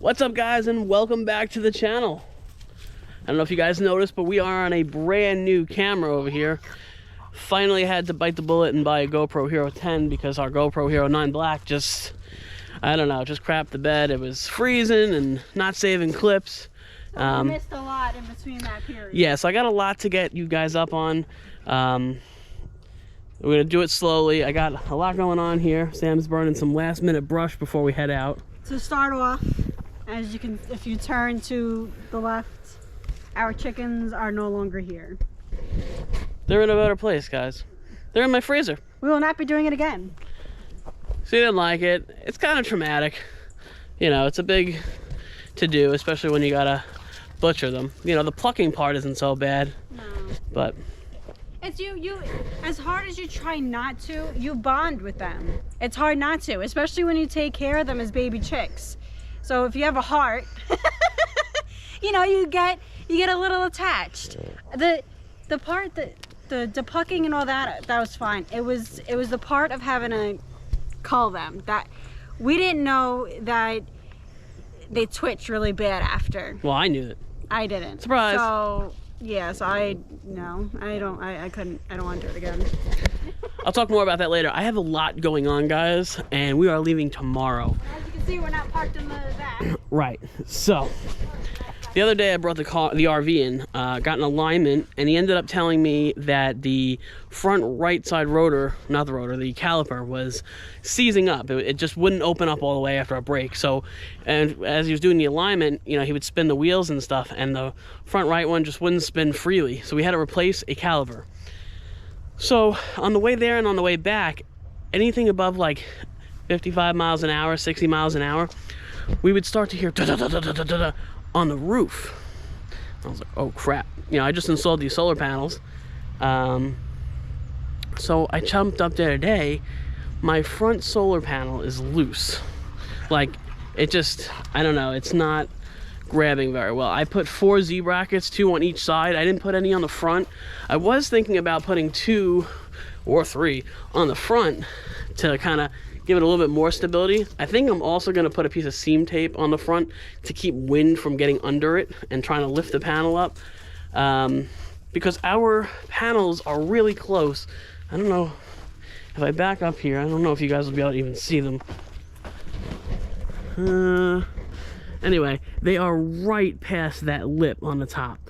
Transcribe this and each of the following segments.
What's up, guys, and welcome back to the channel. I don't know if you guys noticed, but we are on a brand new camera over here. Finally had to bite the bullet and buy a GoPro Hero 10 because our GoPro Hero 9 Black just, I don't know, just crapped the bed. It was freezing and not saving clips. I missed a lot in between that period. Yeah, so I got a lot to get you guys up on. We're gonna do it slowly. I got a lot going on here. Sam's burning some last minute brush before we head out. To start off, as you can, if you turn to the left, our chickens are no longer here. They're in a better place, guys. They're in my freezer. We will not be doing it again. So you didn't like it. It's kind of traumatic. You know, it's a big to do, especially when you gotta butcher them. You know, the plucking part isn't so bad. No. But it's you as hard as you try not to, you bond with them. It's hard not to, especially when you take care of them as baby chicks. So if you have a heart, you know, you get a little attached. The part that the plucking and all that was fine. It was the part of having to cull them that we didn't know that they twitch really bad after. well, I knew it. I didn't. Surprise. So yes, I don't want to do it again. I'll talk more about that later. I have a lot going on, guys, and we are leaving tomorrow. As you can see, we're not parked in the back. Right. So the other day I brought the RV in, got an alignment, and he ended up telling me that the front right side rotor, not the rotor, the caliper was seizing up. It just wouldn't open up all the way after a break. So, and as he was doing the alignment, you know, he would spin the wheels and stuff, and the front right one just wouldn't spin freely. So we had to replace a caliper. So on the way there and on the way back, anything above like 55 miles an hour, 60 miles an hour, we would start to hear da-da-da-da-da-da-da on the roof. I was like, oh crap. You know, I just installed these solar panels. So I jumped up there today. My front solar panel is loose. Like, it just, I don't know, it's not grabbing very well. I put 4 Z brackets, 2 on each side. I didn't put any on the front. I was thinking about putting 2 or 3 on the front to kind of give it a little bit more stability. I think I'm also going to put a piece of seam tape on the front to keep wind from getting under it and trying to lift the panel up, because our panels are really close. I don't know if I back up here, I don't know if you guys will be able to even see them. Anyway, they are right past that lip on the top.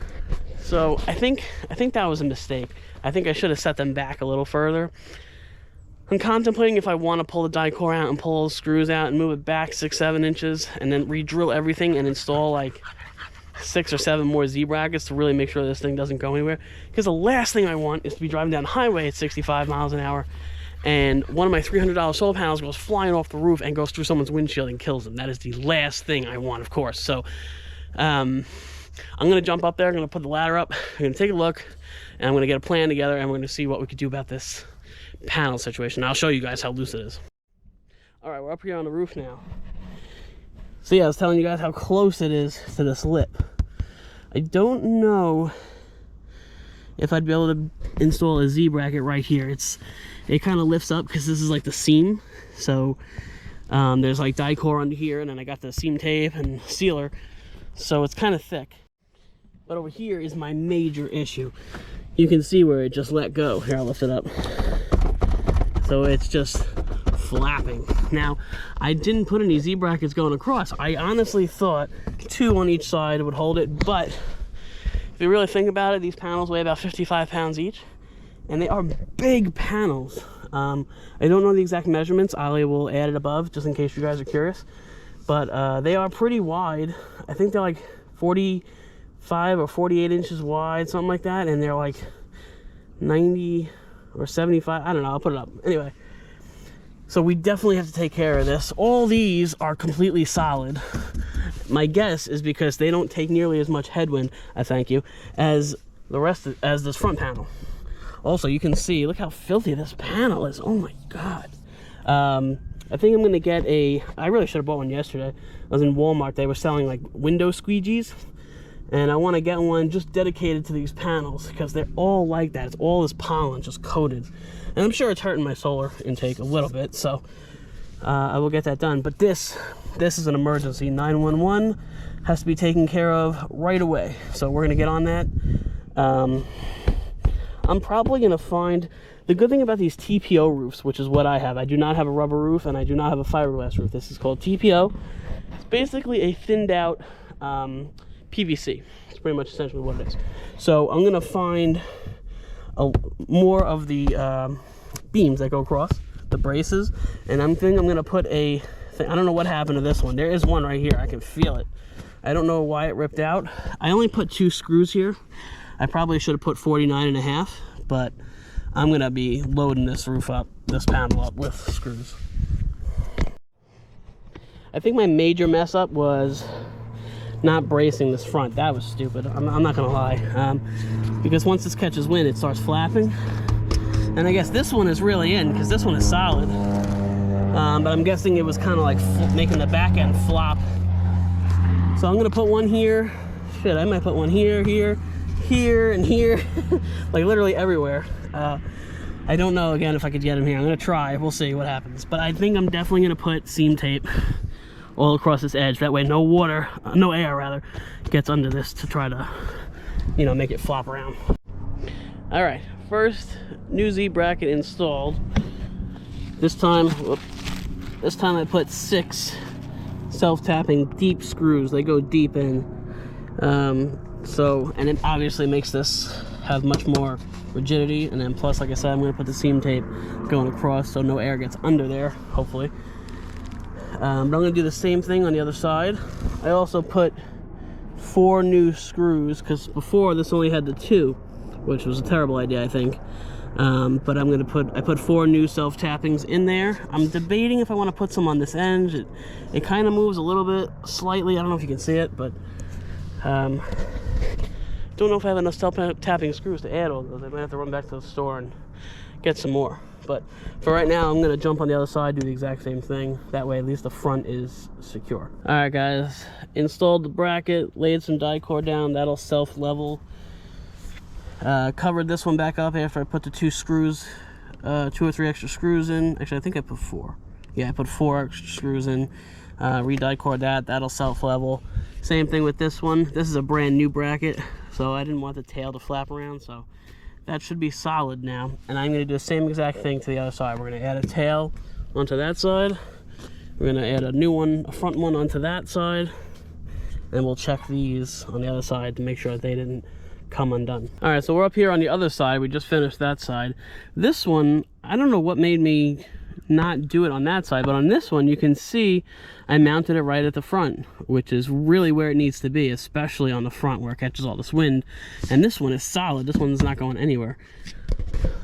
So I think that was a mistake. I think I should have set them back a little further. I'm contemplating if I want to pull the die core out and pull all the screws out and move it back 6-7 inches and then re-drill everything and install like 6 or 7 more Z brackets to really make sure this thing doesn't go anywhere. Because the last thing I want is to be driving down the highway at 65 miles an hour and one of my $300 solar panels goes flying off the roof and goes through someone's windshield and kills them. That is the last thing I want, of course. So I'm going to jump up there, I'm going to put the ladder up, I'm going to take a look, and I'm going to get a plan together, and we're going to see what we could do about this panel situation. I'll show you guys how loose it is. All right, we're up here on the roof now. So yeah, I was telling you guys how close it is to this lip. I don't know if I'd be able to install a Z bracket right here. It kind of lifts up because this is like the seam. So there's like die core under here, and then I got the seam tape and sealer. So it's kind of thick. But over here is my major issue. You can see where it just let go. Here, I'll lift it up. So it's just flapping. Now, I didn't put any Z brackets going across. I honestly thought 2 on each side would hold it, but if you really think about it, these panels weigh about 55 pounds each, and they are big panels. I don't know the exact measurements. I will add it above just in case you guys are curious, but they are pretty wide. I think they're like 45 or 48 inches wide, something like that, and they're like 90 or 75, I don't know, I'll put it up. Anyway, so we definitely have to take care of this. All these are completely solid. My guess is because they don't take nearly as much headwind, I thank you, as the rest as this front panel. Also, you can see, look how filthy this panel is. Oh my god. I think I'm gonna get I really should have bought one yesterday. I was in Walmart, they were selling like window squeegees, and I want to get one just dedicated to these panels because they're all like that. It's all this pollen just coated, and I'm sure it's hurting my solar intake a little bit. So I will get that done. But this is an emergency. 911 has to be taken care of right away. So we're gonna get on that. I'm probably gonna find, the good thing about these TPO roofs, which is what I have, I do not have a rubber roof and I do not have a fiberglass roof. This is called TPO. It's basically a thinned out PVC. It's pretty much essentially what it is. So I'm gonna find more of the beams that go across the braces, and I'm thinking I'm gonna put a thing. I don't know what happened to this one. There is one right here. I can feel it. I don't know why it ripped out. I only put 2 screws here. I probably should have put 49.5, but I'm gonna be loading this roof up, this panel up with screws. I think my major mess up was not bracing this front. That was stupid. I'm not gonna lie, because once this catches wind, it starts flapping. And I guess this one is really in, because this one is solid. But I'm guessing it was kind of like making the back end flop. So I'm gonna put one here. Shit, I might put one here, here, here, and here. Like literally everywhere. I don't know, again, if I could get them here. I'm gonna try, we'll see what happens. But I think I'm definitely gonna put seam tape all across this edge. That way no water, no air rather, gets under this to try to, you know, make it flop around. All right, first new Z bracket installed. This time I put 6 self-tapping deep screws. They go deep in. And it obviously makes this have much more rigidity. And then plus, like I said, I'm gonna put the seam tape going across so no air gets under there, hopefully. But I'm gonna do the same thing on the other side. I also put 4 new screws, because before this only had the 2, which was a terrible idea, I think. But I put 4 new self-tappings in there. I'm debating if I want to put some on this end. It kind of moves a little bit slightly. I don't know if you can see it, but don't know if I have enough self-tapping screws to add all those. I might have to run back to the store and get some more. But for right now, I'm going to jump on the other side, do the exact same thing. That way, at least the front is secure. All right, guys. Installed the bracket, laid some die cord down. That'll self-level. Covered this one back up after I put the 2 screws, 2 or 3 extra screws in. Actually, I think I put 4. Yeah, I put 4 extra screws in. Re-die cord that. That'll self-level. Same thing with this one. This is a brand new bracket, so I didn't want the tail to flap around, so that should be solid now. And I'm going to do the same exact thing to the other side. We're going to add a tail onto that side. We're going to add a new one, a front one onto that side. And we'll check these on the other side to make sure that they didn't come undone. All right, so we're up here on the other side. We just finished that side. This one, I don't know what made me not do it on that side, but on this one you can see I mounted it right at the front, which is really where it needs to be, especially on the front where it catches all this wind. And this one is solid. This one's not going anywhere.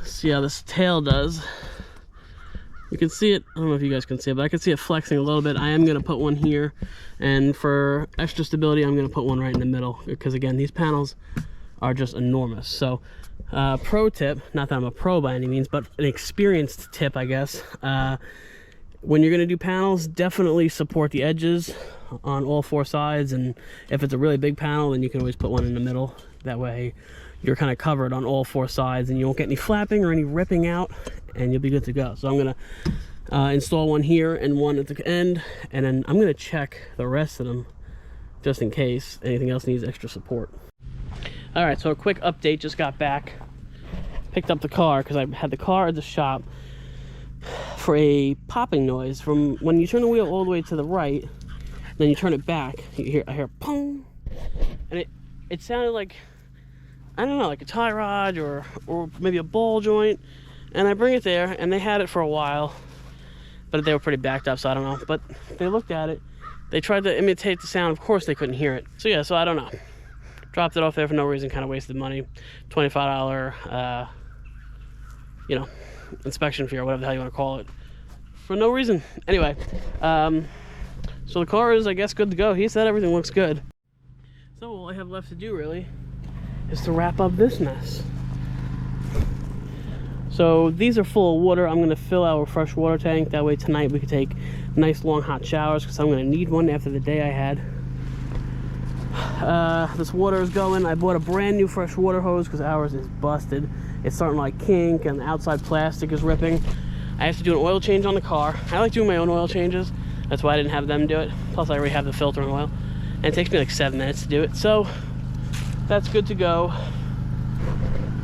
See how this tail does. You can see it. I don't know if you guys can see it, but I can see it flexing a little bit. I am going to put one here, and for extra stability I'm going to put one right in the middle, because again, these panels are just enormous. So pro tip, not that I'm a pro by any means, but an experienced tip, I guess. When you're going to do panels, definitely support the edges on all 4 sides, and if it's a really big panel, then you can always put one in the middle. That way you're kind of covered on all 4 sides and you won't get any flapping or any ripping out, and you'll be good to go. So I'm going to install one here and one at the end, and then I'm going to check the rest of them just in case anything else needs extra support. All right, so a quick update. Just got back, picked up the car because I had the car at the shop for a popping noise from when you turn the wheel all the way to the right, then you turn it back, I hear pong, and it sounded like, I don't know, like a tie rod or maybe a ball joint. And I bring it there, and they had it for a while, but they were pretty backed up, so I don't know. But they looked at it, they tried to imitate the sound. Of course they couldn't hear it. So yeah, so I don't know. Dropped it off there for no reason, kind of wasted money. $25, you know, inspection fee or whatever the hell you want to call it, for no reason. Anyway, so the car is, I guess, good to go. He said everything looks good. So all I have left to do really is to wrap up this mess. So these are full of water. I'm going to fill our fresh water tank. That way tonight we can take nice long hot showers, because I'm going to need one after the day I had. This water is going. I bought a brand new fresh water hose because ours is busted. It's starting to like kink, and the outside plastic is ripping. I have to do an oil change on the car. I like doing my own oil changes. That's why I didn't have them do it. Plus I already have the filter and oil. And it takes me like 7 minutes to do it. So that's good to go.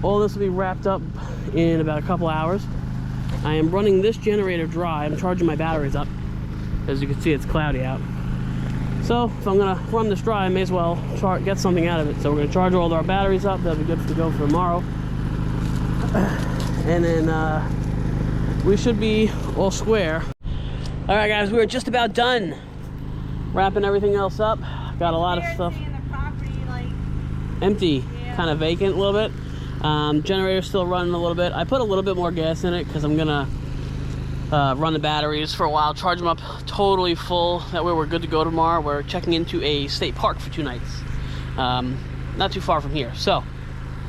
All this will be wrapped up in about a couple hours. I am running this generator dry. I'm charging my batteries up. As you can see, it's cloudy out. So if I'm gonna run this dry, I may as well get something out of it. So we're gonna charge all our batteries up. That'll be good to go for tomorrow. And then we should be all square. All right, guys, we're just about done wrapping everything else up. Got a lot of stuff. The property, like, empty, yeah. Kind of vacant a little bit. Generator's still running a little bit. I put a little bit more gas in it because I'm gonna run the batteries for a while, charge them up totally full. That way we're good to go tomorrow. We're checking into a state park for 2 nights. Not too far from here. So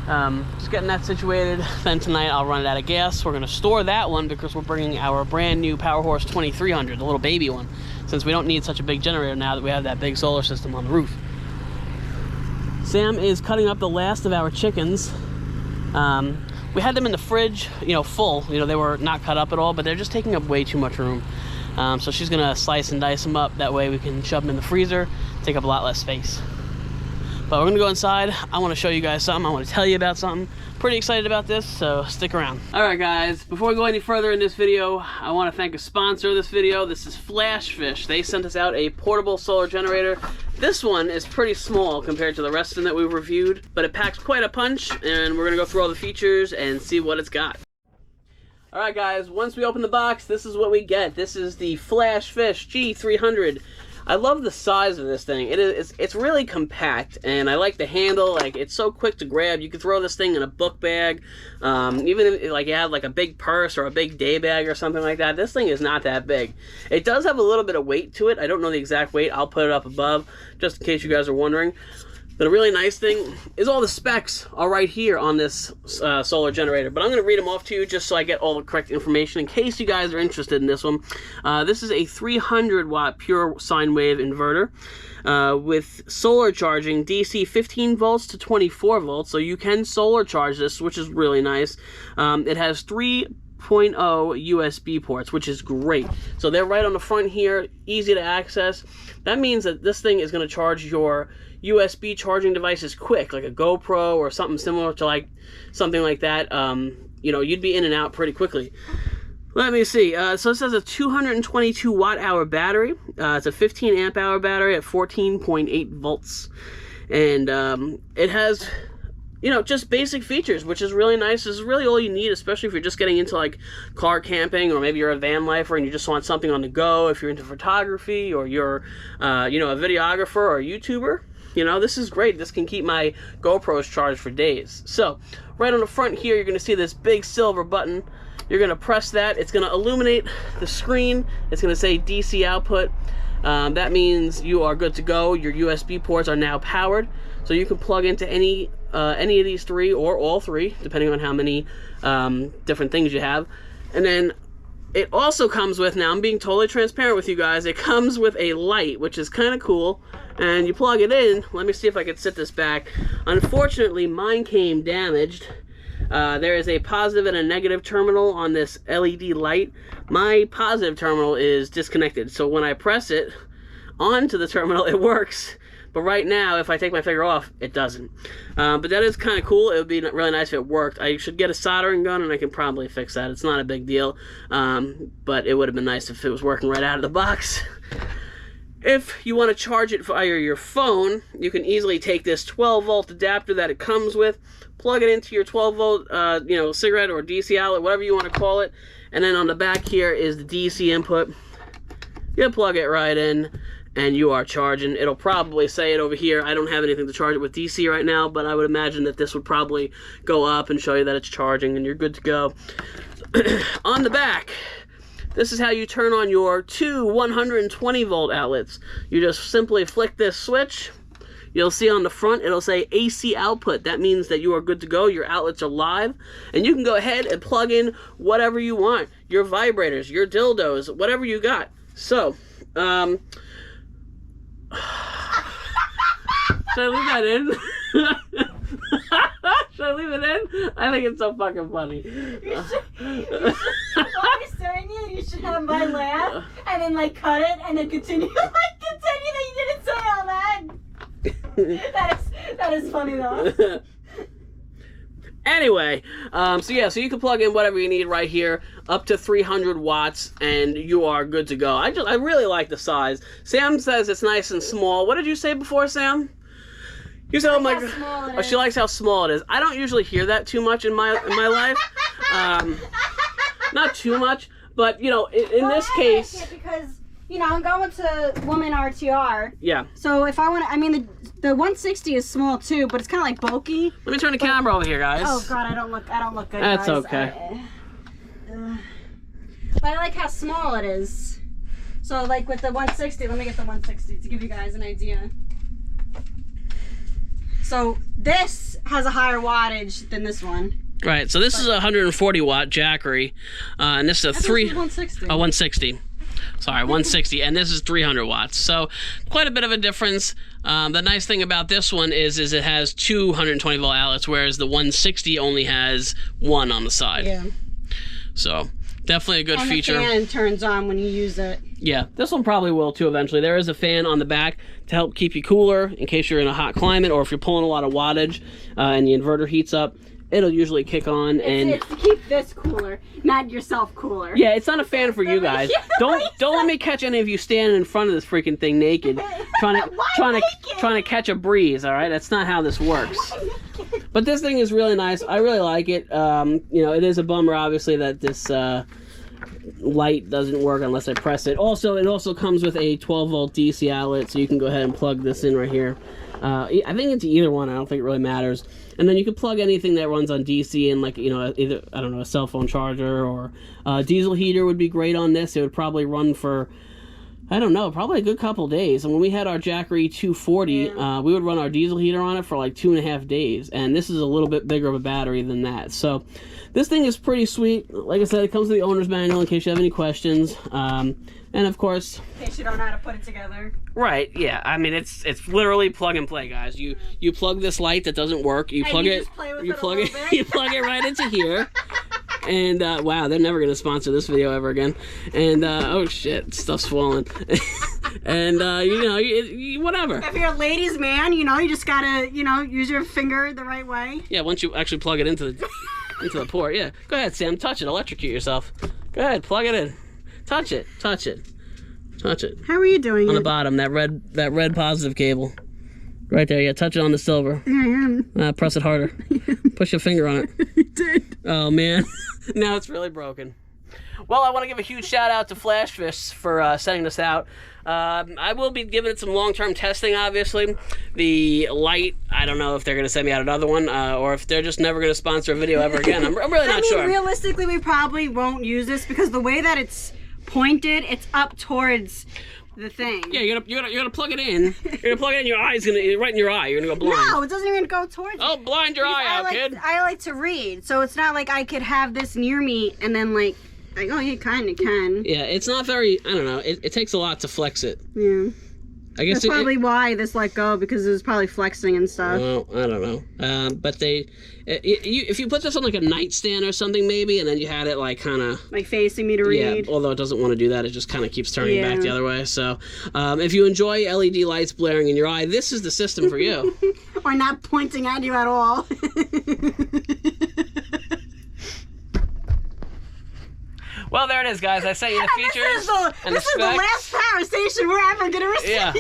just getting that situated. Then tonight I'll run it out of gas. We're gonna store that one because we're bringing our brand new PowerHorse 2300, the little baby one, since we don't need such a big generator now that we have that big solar system on the roof. Sam is cutting up the last of our chickens. We had them in the fridge, you know, full. You know, they were not cut up at all, but they're just taking up way too much room. So she's gonna slice and dice them up. That way we can shove them in the freezer, take up a lot less space. But we're gonna go inside. I wanna show you guys something. I wanna tell you about something. Pretty excited about this, so stick around. All right, guys, before we go any further in this video, I wanna thank a sponsor of this video. This is Flash Fish. They sent us out a portable solar generator. This one is pretty small compared to the rest of them that we've reviewed, but it packs quite a punch, and we're gonna go through all the features and see what it's got. All right, guys, once we open the box, this is what we get. This is the Flash Fish G300. I love the size of this thing. It's really compact, and I like the handle. Like, it's so quick to grab. You can throw this thing in a book bag. Even if like you have like a big purse or a big day bag or something like that, this thing is not that big. It does have a little bit of weight to it. I don't know the exact weight. I'll put it up above just in case you guys are wondering. But a really nice thing is all the specs are right here on this solar generator. But I'm going to read them off to you just so I get all the correct information in case you guys are interested in this one. This is a 300 watt pure sine wave inverter with solar charging, DC 15 volts to 24 volts. So you can solar charge this, which is really nice. It has 3.0 USB ports, which is great. So they're right on the front here, easy to access. That means that this thing is going to charge your USB charging devices quick, like a GoPro or something similar to like something like that. You know, you'd be in and out pretty quickly. Let me see. So it says a 222 watt hour battery. It's a 15 amp hour battery at 14.8 volts, and it has, you know, just basic features, which is really nice. This is really all you need, especially if you're just getting into like car camping, or maybe you're a van lifer and you just want something on the go. If you're into photography, or you're you know, a videographer or a YouTuber, you know, this is great. This can keep my GoPros charged for days. So right on the front here, you're going to see this big silver button. You're going to press that. It's going to illuminate the screen. It's going to say DC output. That means you are good to go. Your USB ports are now powered, so you can plug into any of these three, or all three, depending on how many different things you have. And then it also comes with, now I'm being totally transparent with you guys, it comes with a light, which is kind of cool. And you plug it in. Let me see if I can sit this back. Unfortunately, mine came damaged. There is a positive and a negative terminal on this LED light. My positive terminal is disconnected, so when I press it onto the terminal, it works. But right now, if I take my finger off, it doesn't. But that is kind of cool. It would be really nice if it worked. I should get a soldering gun, and I can probably fix that. It's not a big deal, but it would have been nice if it was working right out of the box. If you want to charge it via your phone, you can easily take this 12-volt adapter that it comes with, plug it into your 12-volt, you know, cigarette or DC outlet, whatever you want to call it, and then on the back here is the DC input. You plug it right in, and you are charging. It'll probably say it over here. I don't have anything to charge it with DC right now, but I would imagine that this would probably go up and show you that it's charging, and you're good to go. On the back, this is how you turn on your two 120-volt outlets. You just simply flick this switch. You'll see on the front, it'll say AC output. That means that you are good to go. Your outlets are live. And you can go ahead and plug in whatever you want. Your vibrators, your dildos, whatever you got. So, should I leave that in? Should I leave it in? I think it's so fucking funny. You should. Why are you saying should have my laugh and then like cut it and then continue that you didn't say all that. That is funny though. Anyway, so yeah, so you can plug in whatever you need right here, up to 300 watts, and you are good to go. I really like the size. Sam says it's nice and small. What did you say before, Sam? You said, oh my god, she likes how small it is. I don't usually hear that too much in my life. Not too much, but you know, in this case, like it because you know I'm going to woman RTR. Yeah. So if I want to, I mean the 160 is small too, but it's kind of like bulky. Let me turn the camera over here, guys. Oh god, I don't look good. That's guys. okay. But I like how small it is. So like with the 160, let me get the 160 to give you guys an idea. So this has a higher wattage than this one. Right, so this is a 140 watt Jackery, and this is a 160. Sorry, 160, and this is 300 watts. So quite a bit of a difference. The nice thing about this one is it has 220 volt outlets, whereas the 160 only has one on the side. Yeah. So definitely a good and feature. The fan turns on when you use it. Yeah, this one probably will too eventually. There is a fan on the back to help keep you cooler in case you're in a hot climate, or if you're pulling a lot of wattage and the inverter heats up, it'll usually kick on. It's to keep this cooler, not yourself cooler. Yeah, it's not a fan for you guys. Don't let me catch any of you standing in front of this freaking thing naked, trying to catch a breeze. All right, that's not how this works. But this thing is really nice. I really like it. You know, it is a bummer obviously that this light doesn't work unless I press it. Also, it also comes with a 12 volt DC outlet, so you can go ahead and plug this in right here. I think it's either one. I don't think it really matters. And then you can plug anything that runs on DC in, like, you know, either, I don't know, a cell phone charger or a diesel heater would be great on this. It would probably run for, I don't know, probably a good couple days. And when we had our Jackery 240, we would run our diesel heater on it for like 2.5 days. And this is a little bit bigger of a battery than that. So this thing is pretty sweet. Like I said, it comes with the owner's manual in case you have any questions. And of course, in case you don't know how to put it together. Right, yeah. I mean, it's literally plug and play, guys. You plug this light that doesn't work, you plug it right into here. And wow, they're never gonna sponsor this video ever again. And oh shit, stuff's falling. And you know, whatever. If you're a ladies' man, you know, you just gotta, you know, use your finger the right way. Yeah, once you actually plug it into the port. Yeah, go ahead, Sam, touch it, electrocute yourself. Go ahead, plug it in. Touch it. Touch it. How are you doing? On the bottom, that red positive cable. Right there, yeah, touch it on the silver. Yeah. Press it harder. Push your finger on it. You did. Oh, man. Now it's really broken. Well, I want to give a huge shout out to Flashfish for sending this out. I will be giving it some long-term testing, obviously. The light, I don't know if they're going to send me out another one, or if they're just never going to sponsor a video ever again. I'm really not sure. Realistically, we probably won't use this because the way that it's pointed, it's up towards the thing. Yeah, you're gonna plug it in. You're gonna plug it in. Your eye's right in your eye. You're gonna go blind. No, it doesn't even go towards. Oh, blind your eye out, kid. I like to read, so it's not like I could have this near me and then like oh, you kind of can. Yeah, it's not very. I don't know. It takes a lot to flex it. Yeah. I guess that's probably why this let go, because it was probably flexing and stuff. Well, I don't know. But if you put this on like a nightstand or something maybe, and then you had it like kind of like facing me to read. Yeah, although it doesn't want to do that, it just kind of keeps turning back the other way. So, if you enjoy LED lights blaring in your eye, this is the system for you. Or not pointing at you at all. Well, there it is, guys. I sent you the features. This is the last power station we're ever going to receive. Yeah.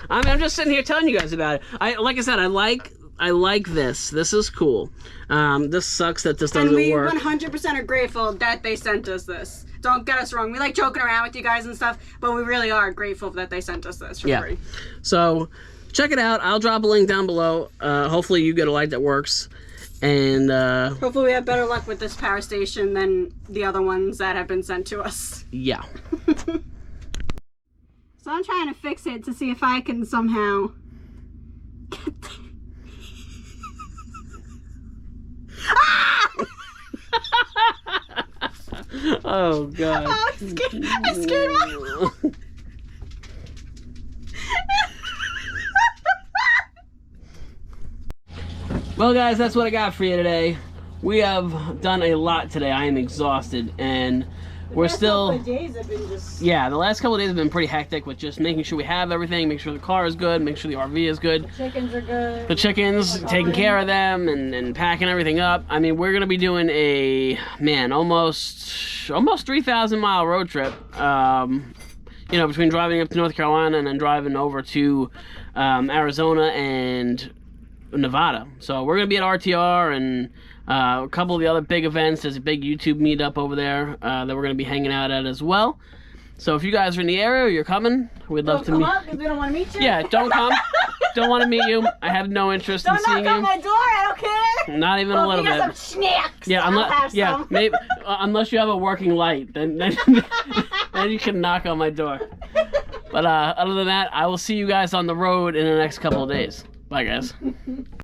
I'm just sitting here telling you guys about it. Like I said, I like this. This is cool. This sucks that this doesn't work. And we 100% are grateful that they sent us this. Don't get us wrong. We like joking around with you guys and stuff, but we really are grateful that they sent us this for free. So, check it out. I'll drop a link down below. Hopefully you get a light that works. And hopefully we have better luck with this power station than the other ones that have been sent to us. Yeah. So I'm trying to fix it to see if I can somehow get Ah! Oh god. Oh, I scared myself. Well, guys, that's what I got for you today. we have done a lot today. I am exhausted, and we're still... The days have been just... Yeah, the last couple of days have been pretty hectic with just making sure we have everything, make sure the car is good, make sure the RV is good. The chickens are good. The chickens, taking care of them and packing everything up. I mean, we're going to be doing a, man, almost 3,000 mile road trip. You know, between driving up to North Carolina and then driving over to Arizona and Nevada. So we're going to be at RTR and a couple of the other big events. There's a big YouTube meetup over there that we're going to be hanging out at as well. So if you guys are in the area or you're coming, we'd love to meet. Don't come up because we don't want to meet you. Yeah, don't come. Don't want to meet you. I have no interest in seeing you. Don't knock on my door. I don't care. Not even a little bit. Some snacks. Yeah, I'll maybe unless you have a working light, then you can knock on my door. But other than that, I will see you guys on the road in the next couple of days. Bye, guys.